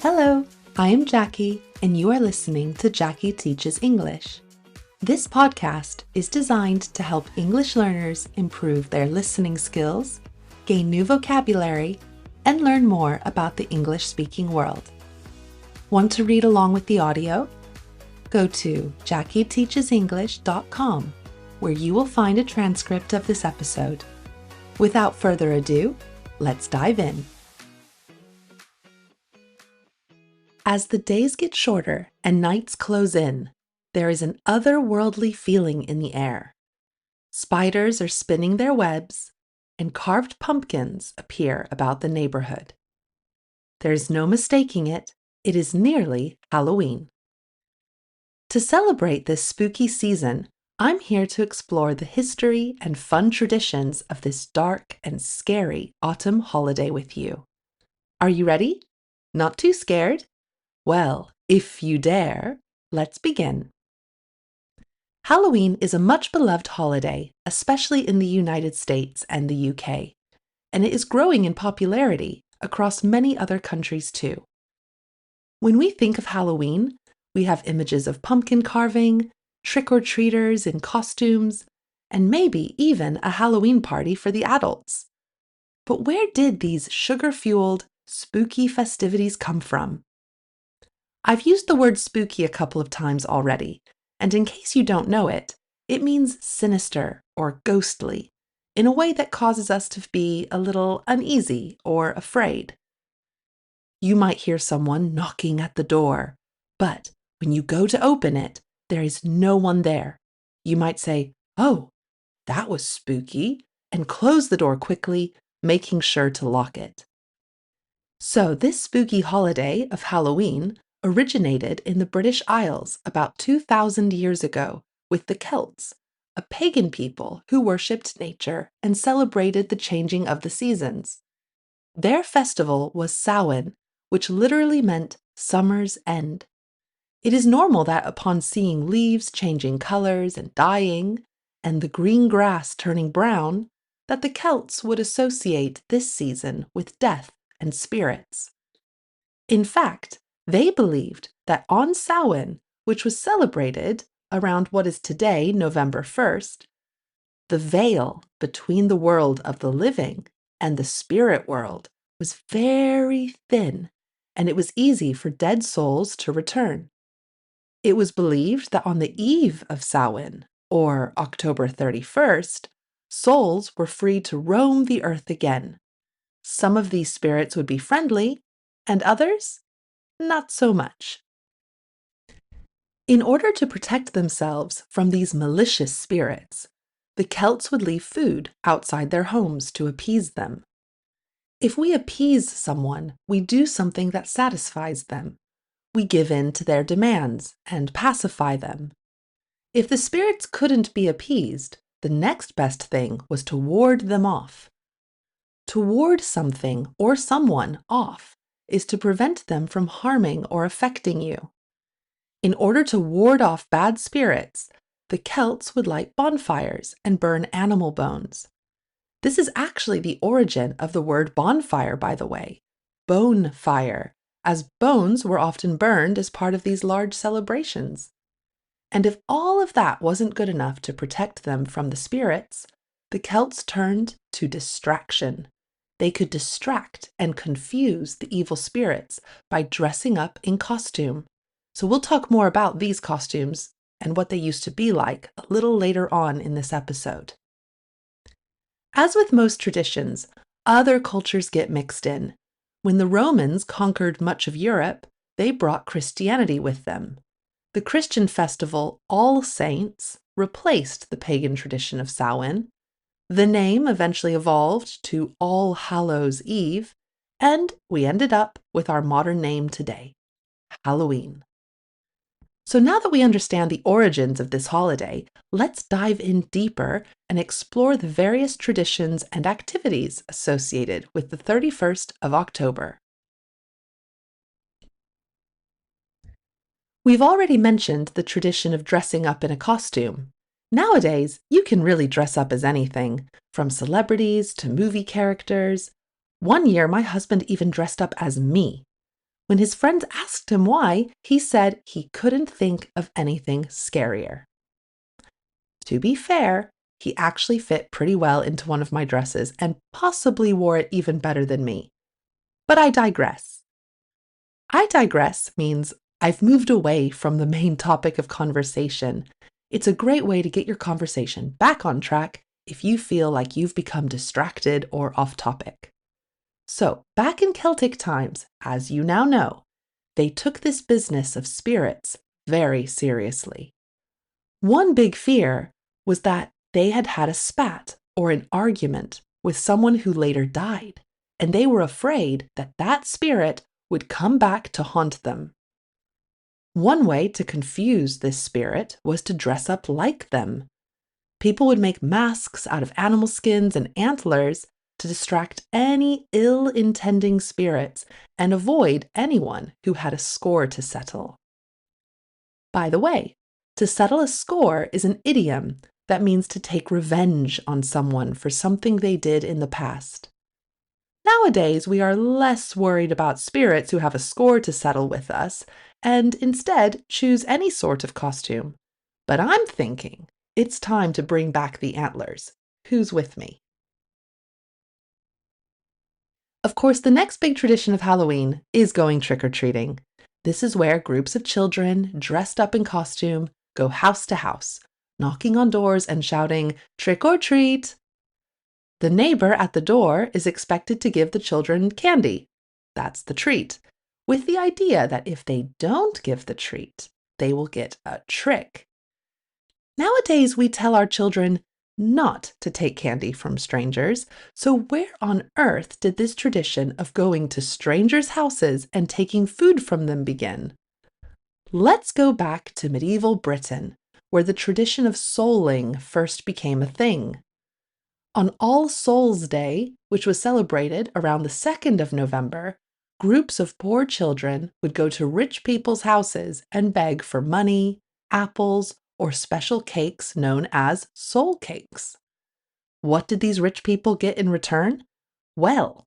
Hello, I am Jackie, and you are listening to Jackie Teaches English. This podcast is designed to help English learners improve their listening skills, gain new vocabulary, and learn more about the English-speaking world. Want to read along with the audio? Go to JackieTeachesEnglish.com, where you will find a transcript of this episode. Without further ado, let's dive in. As the days get shorter and nights close in, there is an otherworldly feeling in the air. Spiders are spinning their webs, and carved pumpkins appear about the neighborhood. There is no mistaking it, it is nearly Halloween. To celebrate this spooky season, I'm here to explore the history and fun traditions of this dark and scary autumn holiday with you. Are you ready? Not too scared? Well, if you dare, let's begin. Halloween is a much beloved holiday, especially in the United States and the UK, and it is growing in popularity across many other countries too. When we think of Halloween, we have images of pumpkin carving, trick-or-treaters in costumes, and maybe even a Halloween party for the adults. But where did these sugar-fueled, spooky festivities come from? I've used the word spooky a couple of times already, and in case you don't know it, it means sinister or ghostly, in a way that causes us to be a little uneasy or afraid. You might hear someone knocking at the door, but when you go to open it, there is no one there. You might say, "Oh, that was spooky," and close the door quickly, making sure to lock it. So this spooky holiday of Halloween originated in the British Isles about 2,000 years ago with the Celts, a pagan people who worshipped nature and celebrated the changing of the seasons. Their festival was Samhain, which literally meant summer's end. It is normal that upon seeing leaves changing colors and dying, and the green grass turning brown, that the Celts would associate this season with death and spirits. In fact, they believed that on Samhain, which was celebrated around what is today November 1st, the veil between the world of the living and the spirit world was very thin, and it was easy for dead souls to return. It was believed that on the eve of Samhain, or October 31st, souls were free to roam the earth again. Some of these spirits would be friendly, and others, not so much. In order to protect themselves from these malicious spirits, the Celts would leave food outside their homes to appease them. If we appease someone, we do something that satisfies them. We give in to their demands and pacify them. If the spirits couldn't be appeased, the next best thing was to ward them off. To ward something or someone off is to prevent them from harming or affecting you. In order to ward off bad spirits, the Celts would light bonfires and burn animal bones. This is actually the origin of the word bonfire, by the way, bone fire, as bones were often burned as part of these large celebrations. And if all of that wasn't good enough to protect them from the spirits, the Celts turned to distraction. They could distract and confuse the evil spirits by dressing up in costume. So we'll talk more about these costumes and what they used to be like a little later on in this episode. As with most traditions, other cultures get mixed in. When the Romans conquered much of Europe, they brought Christianity with them. The Christian festival All Saints replaced the pagan tradition of Samhain. The name eventually evolved to All Hallows Eve, and we ended up with our modern name today, Halloween. So now that we understand the origins of this holiday, let's dive in deeper and explore the various traditions and activities associated with the 31st of October. We've already mentioned the tradition of dressing up in a costume. Nowadays, you can really dress up as anything, from celebrities to movie characters. One year, my husband even dressed up as me. When his friends asked him why, he said he couldn't think of anything scarier. To be fair, he actually fit pretty well into one of my dresses and possibly wore it even better than me. But I digress. I digress means I've moved away from the main topic of conversation. It's a great way to get your conversation back on track if you feel like you've become distracted or off topic. So, back in Celtic times, as you now know, they took this business of spirits very seriously. One big fear was that they had had a spat or an argument with someone who later died, and they were afraid that that spirit would come back to haunt them. One way to confuse this spirit was to dress up like them. People would make masks out of animal skins and antlers to distract any ill-intending spirits and avoid anyone who had a score to settle. By the way, to settle a score is an idiom that means to take revenge on someone for something they did in the past. Nowadays, we are less worried about spirits who have a score to settle with us and instead choose any sort of costume. But I'm thinking it's time to bring back the antlers. Who's with me? Of course, the next big tradition of Halloween is going trick-or-treating. This is where groups of children, dressed up in costume, go house to house, knocking on doors and shouting, "Trick or treat!" The neighbor at the door is expected to give the children candy. That's the treat, with the idea that if they don't give the treat, they will get a trick. Nowadays, we tell our children not to take candy from strangers, so where on earth did this tradition of going to strangers' houses and taking food from them begin? Let's go back to medieval Britain, where the tradition of souling first became a thing. On All Souls' Day, which was celebrated around the 2nd of November, groups of poor children would go to rich people's houses and beg for money, apples, or special cakes known as soul cakes. What did these rich people get in return? Well,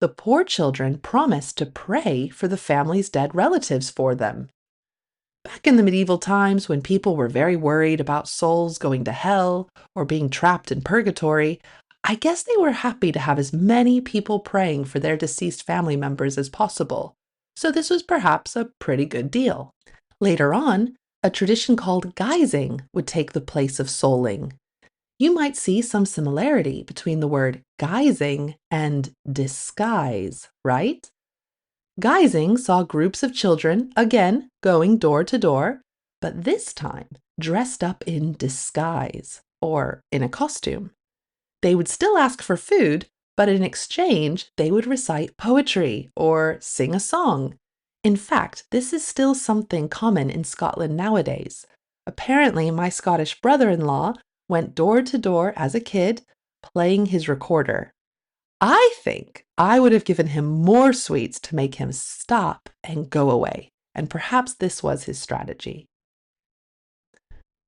the poor children promised to pray for the family's dead relatives for them. Back in the medieval times, when people were very worried about souls going to hell or being trapped in purgatory, I guess they were happy to have as many people praying for their deceased family members as possible. So this was perhaps a pretty good deal. Later on, a tradition called guising would take the place of souling. You might see some similarity between the word guising and disguise, right? Guising saw groups of children, again, going door to door, but this time dressed up in disguise, or in a costume. They would still ask for food, but in exchange, they would recite poetry or sing a song. In fact, this is still something common in Scotland nowadays. Apparently, my Scottish brother-in-law went door to door as a kid, playing his recorder. I think I would have given him more sweets to make him stop and go away, and perhaps this was his strategy.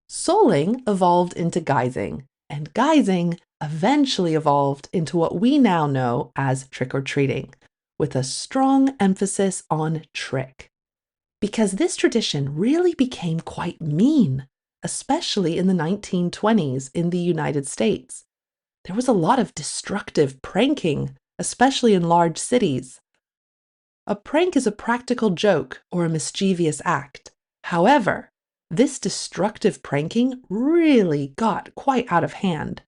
Souling evolved into guising, and guising eventually evolved into what we now know as trick-or-treating, with a strong emphasis on trick. Because this tradition really became quite mean, especially in the 1920s in the United States. There was a lot of destructive pranking, especially in large cities. A prank is a practical joke or a mischievous act. However, this destructive pranking really got quite out of hand.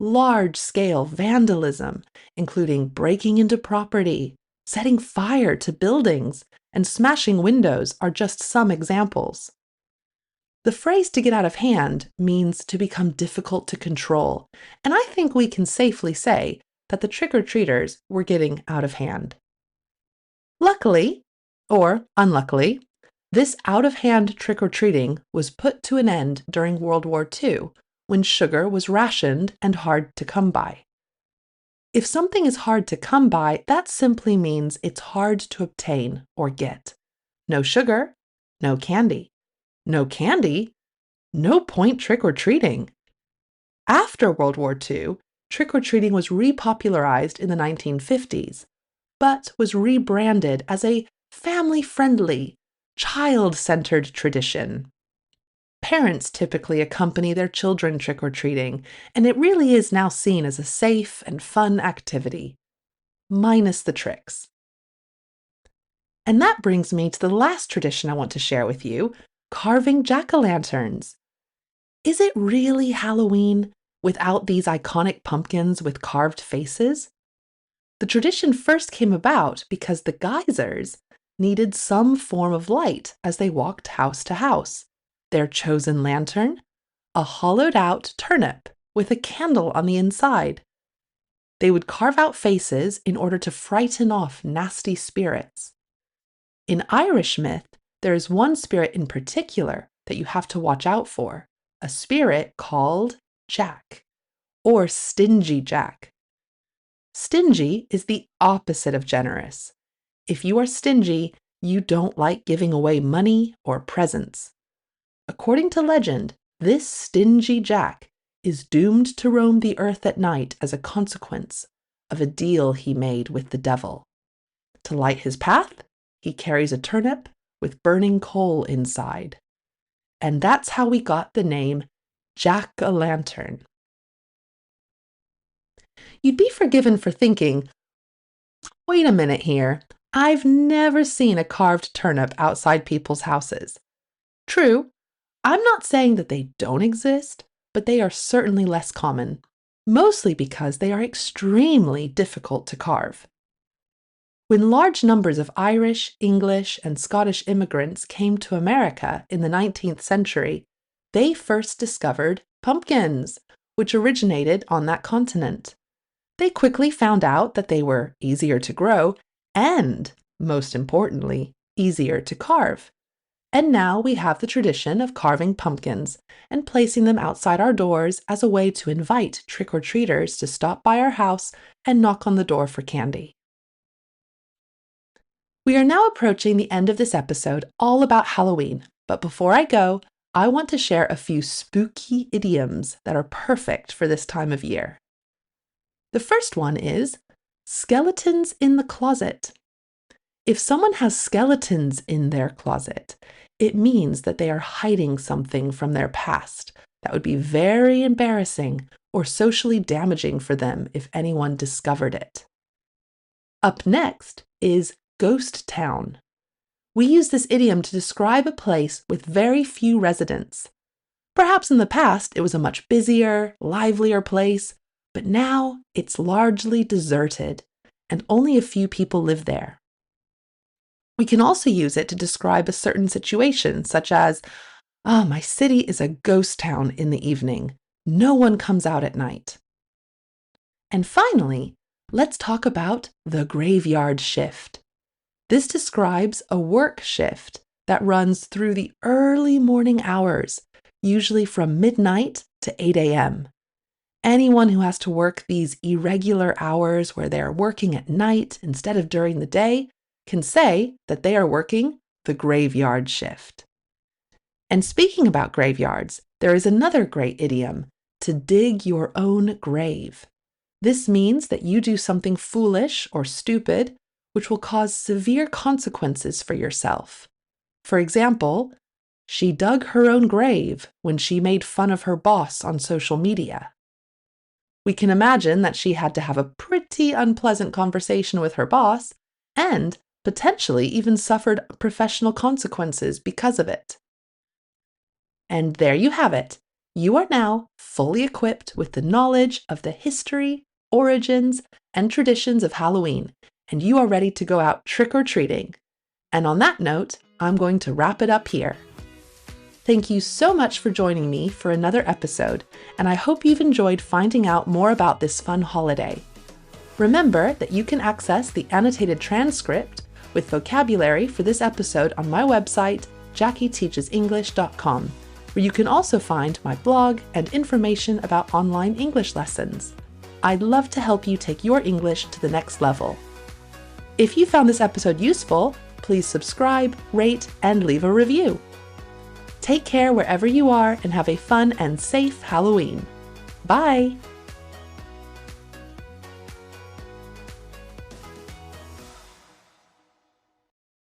Large-scale vandalism, including breaking into property, setting fire to buildings, and smashing windows are just some examples. The phrase to get out of hand means to become difficult to control, and I think we can safely say that the trick-or-treaters were getting out of hand. Luckily, or unluckily, this out-of-hand trick-or-treating was put to an end during World War II, when sugar was rationed and hard to come by. If something is hard to come by, that simply means it's hard to obtain or get. No sugar, no candy. No candy? No point trick-or-treating. After World War II, trick-or-treating was repopularized in the 1950s, but was rebranded as a family-friendly, child-centered tradition. Parents typically accompany their children trick-or-treating, and it really is now seen as a safe and fun activity, minus the tricks. And that brings me to the last tradition I want to share with you, carving jack-o'-lanterns. Is it really Halloween without these iconic pumpkins with carved faces? The tradition first came about because the geysers needed some form of light as they walked house to house. Their chosen lantern, a hollowed-out turnip with a candle on the inside. They would carve out faces in order to frighten off nasty spirits. In Irish myth, there is one spirit in particular that you have to watch out for, a spirit called Jack, or Stingy Jack. Stingy is the opposite of generous. If you are stingy, you don't like giving away money or presents. According to legend, this stingy Jack is doomed to roam the earth at night as a consequence of a deal he made with the devil. To light his path, he carries a turnip with burning coal inside. And that's how we got the name Jack-o'-lantern. You'd be forgiven for thinking, wait a minute here, I've never seen a carved turnip outside people's houses. True, I'm not saying that they don't exist, but they are certainly less common, mostly because they are extremely difficult to carve. When large numbers of Irish, English, and Scottish immigrants came to America in the 19th century, they first discovered pumpkins, which originated on that continent. They quickly found out that they were easier to grow and, most importantly, easier to carve. And now we have the tradition of carving pumpkins and placing them outside our doors as a way to invite trick-or-treaters to stop by our house and knock on the door for candy. We are now approaching the end of this episode all about Halloween, but before I go, I want to share a few spooky idioms that are perfect for this time of year. The first one is skeletons in the closet. If someone has skeletons in their closet, it means that they are hiding something from their past that would be very embarrassing or socially damaging for them if anyone discovered it. Up next is ghost town. We use this idiom to describe a place with very few residents. Perhaps in the past it was a much busier, livelier place, but now it's largely deserted and only a few people live there. We can also use it to describe a certain situation, such as, my city is a ghost town in the evening. No one comes out at night. And finally, let's talk about the graveyard shift. This describes a work shift that runs through the early morning hours, usually from midnight to 8 a.m. Anyone who has to work these irregular hours where they are working at night instead of during the day can say that they are working the graveyard shift. And speaking about graveyards, there is another great idiom, to dig your own grave. This means that you do something foolish or stupid, which will cause severe consequences for yourself. For example, she dug her own grave when she made fun of her boss on social media. We can imagine that she had to have a pretty unpleasant conversation with her boss and potentially even suffered professional consequences because of it. And there you have it. You are now fully equipped with the knowledge of the history, origins, and traditions of Halloween, and you are ready to go out trick-or-treating. And on that note, I'm going to wrap it up here. Thank you so much for joining me for another episode, and I hope you've enjoyed finding out more about this fun holiday. Remember that you can access the annotated transcript with vocabulary for this episode on my website, JackieTeachesEnglish.com, where you can also find my blog and information about online English lessons. I'd love to help you take your English to the next level. If you found this episode useful, please subscribe, rate, and leave a review. Take care wherever you are and have a fun and safe Halloween. Bye!